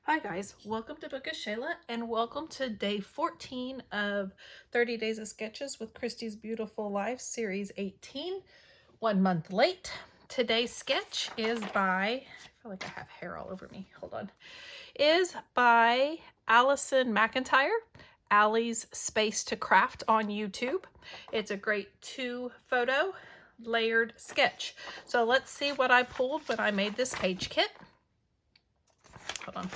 Hi guys, welcome to Book of Shayla and welcome to day 14 of 30 Days of Sketches with Christy's Beautiful Life, series 18, 1 month late. Today's sketch is by, I feel like I have hair all over me, hold on, is by Allison McIntyre, Allie's Space to Craft on YouTube. It's a great 2-photo layered sketch. So let's see what I pulled when I made this page kit. Hold on,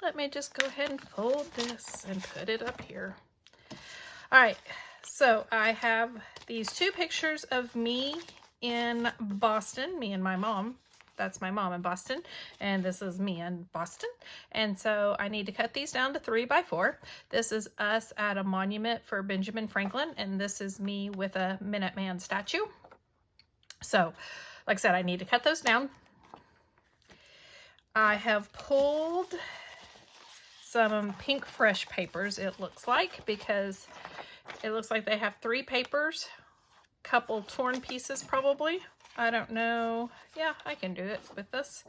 let me just go ahead and fold this and put it up here. All right, so I have these 2 pictures of me in Boston, me and my mom. That's my mom in Boston, and this is me in Boston. And so I need to cut these down to 3 by 4. This is us at a monument for Benjamin Franklin, and this is me with a Minuteman statue. So, like I said, I need to cut those down. I have pulled some pink fresh papers, it looks like, because it looks like they have 3 papers, couple torn pieces probably. I don't know. Yeah, I can do it with this.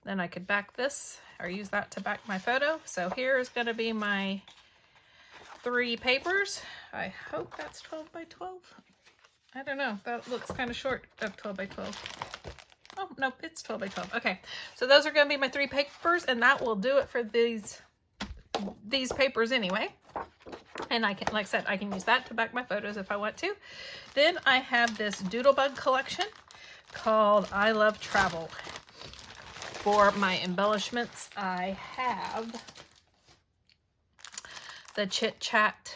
Then I could back this or use that to back my photo. So here is going to be my 3 papers. I hope that's 12 by 12. I don't know. That looks kind of short of 12 by 12. Oh, nope, it's 12 by 12. Okay, so those are going to be my 3 papers, and that will do it for these papers anyway. And I can, like I said, I can use that to back my photos if I want to. Then I have this Doodlebug collection called I Love Travel. For my embellishments, I have the Chit Chat,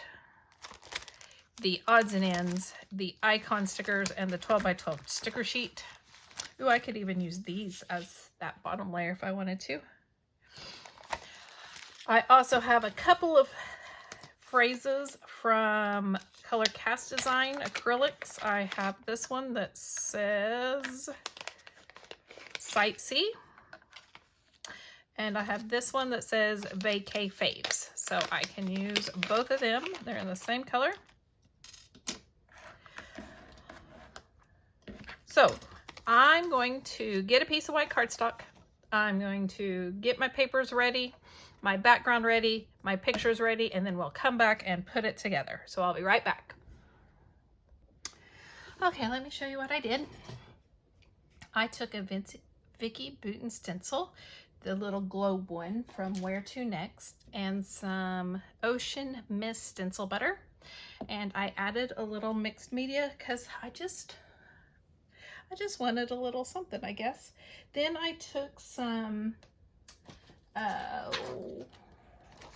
the odds and ends, the icon stickers, and the 12 by 12 sticker sheet. Ooh, I could even use these as that bottom layer if I wanted to. I also have a couple of phrases from Color Cast Design acrylics. I have this one that says Sightsee. And I have this one that says Vacay Faves. So I can use both of them. They're in the same color. So I'm going to get a piece of white cardstock. I'm going to get my papers ready, my background ready, my pictures ready, and then we'll come back and put it together. So I'll be right back. Okay, let me show you what I did. I took a Vicki Boutin stencil, the little globe one from Where to Next, and some Ocean Mist stencil butter. And I added a little mixed media because I just wanted a little something, I guess. Then I took some,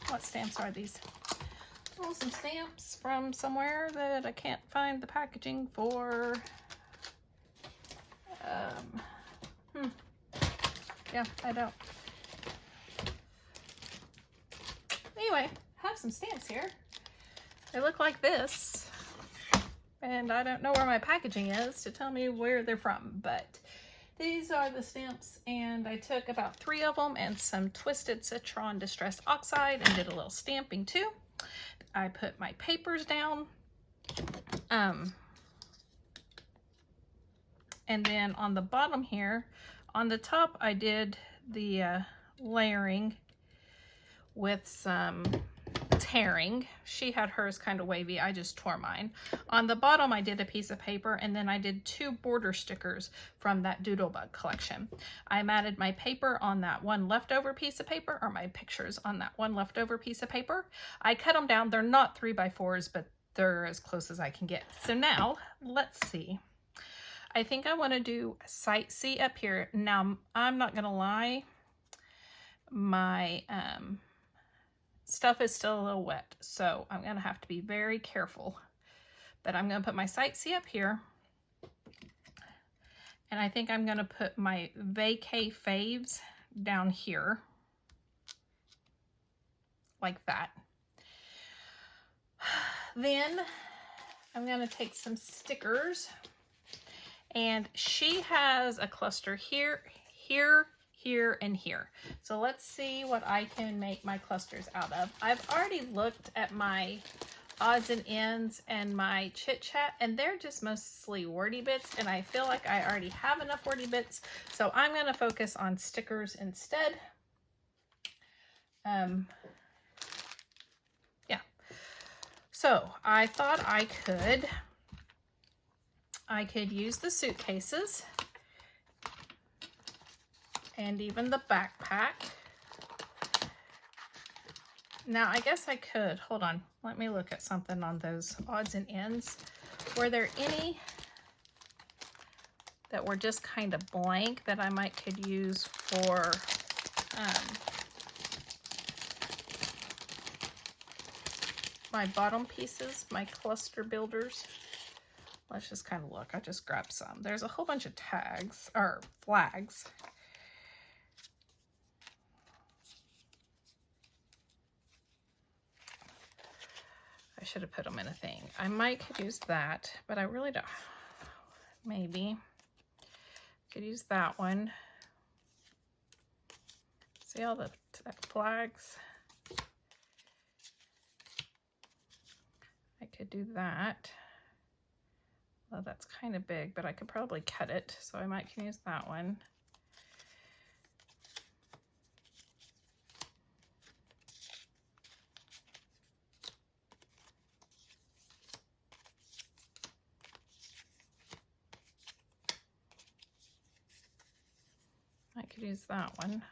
what stamps are these? Oh, some stamps from somewhere that I can't find the packaging for. Yeah, I don't. Anyway, I have some stamps here. They look like this. And I don't know where my packaging is to tell me where they're from, but these are the stamps, and I took about 3 of them and some Twisted Citron Distress Oxide and did a little stamping too. I put my papers down. And then on the bottom here, on the top, I did the layering with some tearing. She had hers kind of wavy. I just tore mine. On the bottom, I did a piece of paper, and then I did 2 border stickers from that Doodlebug collection. I matted my paper on that one leftover piece of paper, or my pictures on that one leftover piece of paper. I cut them down. They're not 3 by 4s, but they're as close as I can get. So now, let's see. I think I want to do Sightsee up here. Now, I'm not going to lie. My stuff is still a little wet, so I'm going to have to be very careful. But I'm going to put my Sightsee up here. And I think I'm going to put my Vacay Faves down here. Like that. Then I'm going to take some stickers. And she has a cluster here, here, here, and here. So let's see what I can make my clusters out of. I've already looked at my odds and ends and my Chit Chat, and they're just mostly wordy bits, and I feel like I already have enough wordy bits, so I'm going to focus on stickers instead. Yeah. So I thought I could use the suitcases and even the backpack. Now, I guess I could, hold on, let me look at something on those odds and ends. Were there any that were just kind of blank that I might could use for my bottom pieces, my cluster builders? Let's just kind of look. I just grabbed some. There's a whole bunch of tags, or flags. I should have put them in a thing. I might could use that, but I really don't. Maybe. Could use that one. See all the flags? I could do that. Well, that's kind of big, but I could probably cut it, so I might can use that one. I could use that one.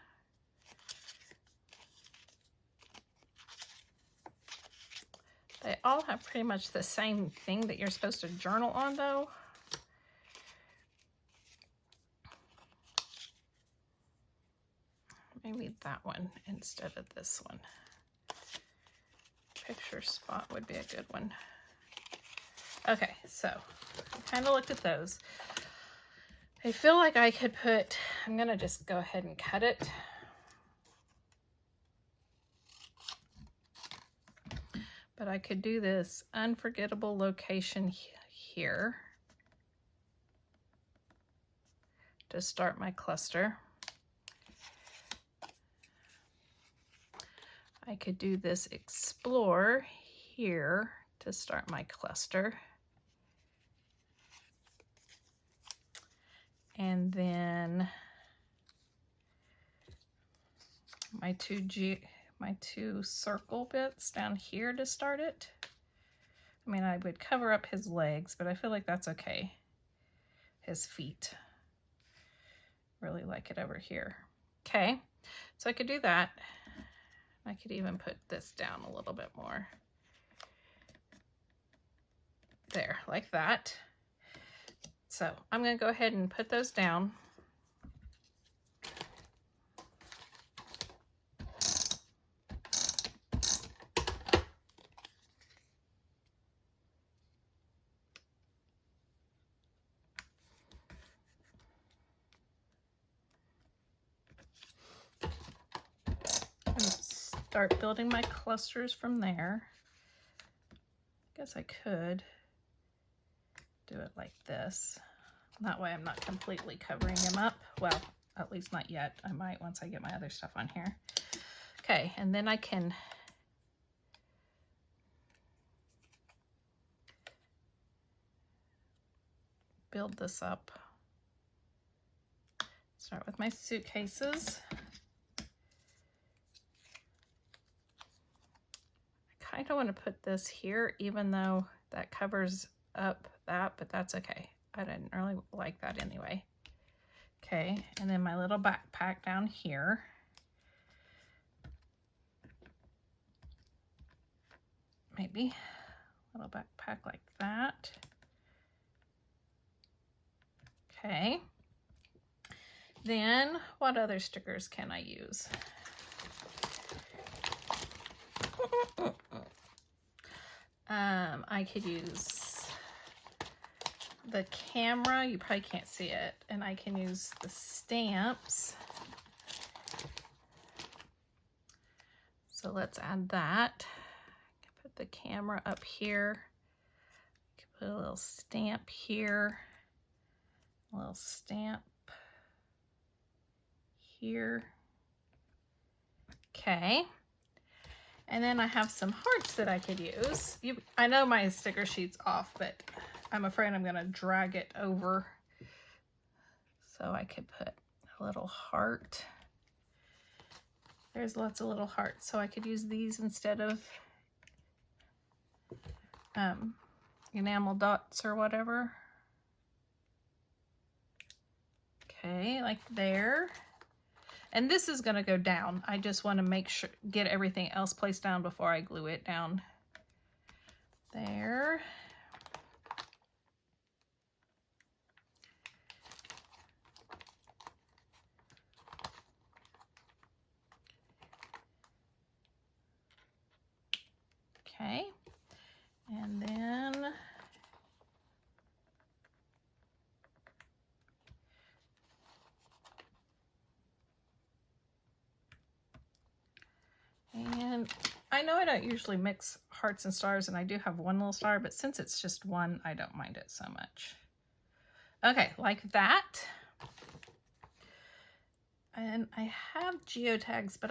They all have pretty much the same thing that you're supposed to journal on, though. Maybe that one instead of this one. Picture spot would be a good one. Okay, so I kind of looked at those. I feel like I could put, I'm gonna just go ahead and cut it. But I could do this unforgettable location here to start my cluster. I could do this explore here to start my cluster. And then my two circle bits down here to start it. I mean, I would cover up his legs, but I feel like that's okay. His feet. Really like it over here. Okay, so I could do that. I could even put this down a little bit more. There, like that. So I'm going to go ahead and put those down. And start building my clusters from there. I guess I could do it like this. That way I'm not completely covering him up. Well, at least not yet. I might once I get my other stuff on here. Okay, and then I can build this up. Start with my suitcases. I kind of want to put this here, even though that covers up that, but that's okay. I didn't really like that anyway. Okay, and then my little backpack down here. Maybe a little backpack like that. Okay. Then what other stickers can I use? I could use the camera. You probably can't see it. And I can use the stamps. So let's add that. Put the camera up here. Put a little stamp here. A little stamp here. Okay. And then I have some hearts that I could use. I know my sticker sheet's off, but I'm afraid I'm going to drag it over. So I could put a little heart There's lots of little hearts, so I could use these instead of enamel dots or whatever. Okay, like there. And this is going to go down. I just want to make sure, get everything else placed down before I glue it down. There. Okay. And then I know I don't usually mix hearts and stars, and I do have one little star, but since it's just one, I don't mind it so much. Okay, like that. And I have geotags, but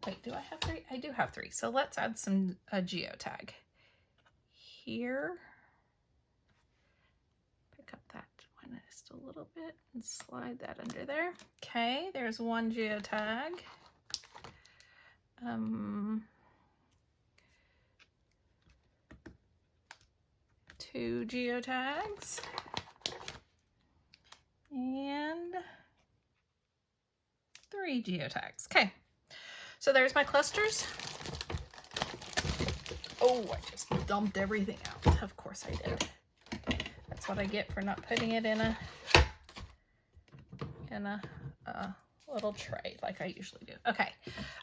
wait, do I have 3? I do have 3. So let's add some geotag. Here. Pick up that one just a little bit and slide that under there. Okay, there's one geotag. 2 geotags. And 3 geotags. Okay, so there's my clusters. Oh, I just dumped everything out. Of course I did. That's what I get for not putting it in a little tray like I usually do. Okay,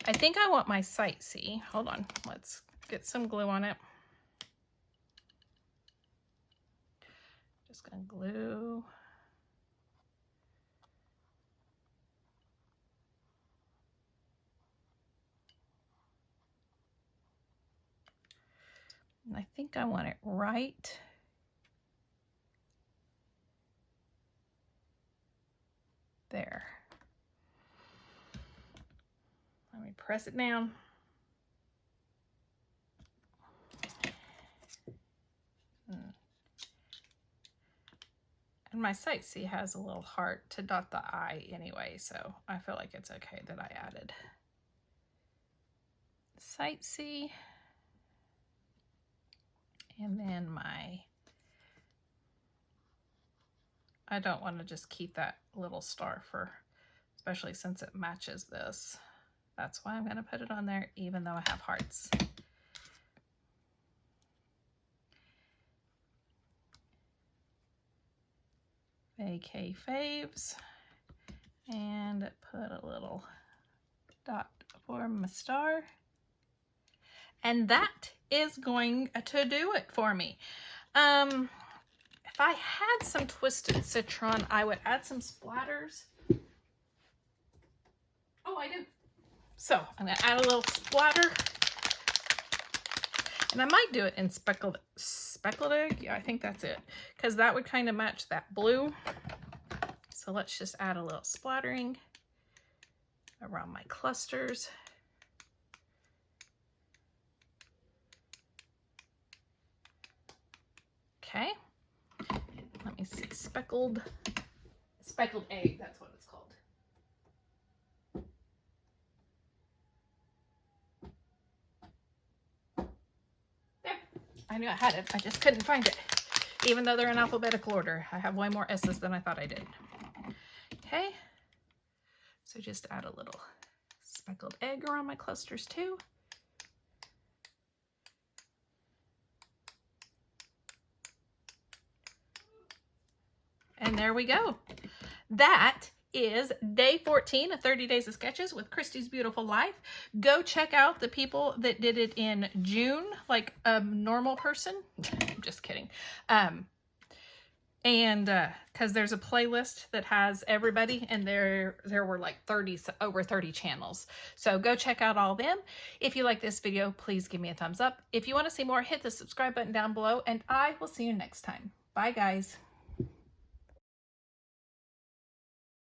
I think I want my Sightsee. Hold on, let's get some glue on it. Just gonna glue. And I think I want it right there. Let me press it down. And my Sightsee has a little heart to dot the I anyway, so I feel like it's okay that I added Sightsee. And then I don't want to just keep that little star for, especially since it matches this. That's why I'm going to put it on there, even though I have hearts. Vacay Faves, and put a little dot for my star. And that is going to do it for me. If I had some Twisted Citron, I would add some splatters. Oh, I do. So I'm going to add a little splatter. And I might do it in speckled egg. Yeah, I think that's it. Because that would kind of match that blue. So let's just add a little splattering around my clusters. Okay. Let me see. Speckled egg. That's what it's called. There. I knew I had it. I just couldn't find it. Even though they're in alphabetical order. I have way more S's than I thought I did. Okay. So just add a little speckled egg around my clusters too. And there we go. That is day 14 of 30 Days of Sketches with Kristy's Beautiful Life. Go check out the people that did it in June, like a normal person. I'm just kidding. Because there's a playlist that has everybody, and there were like over 30 channels. So go check out all of them. If you like this video, please give me a thumbs up. If you want to see more, hit the subscribe button down below, and I will see you next time. Bye, guys.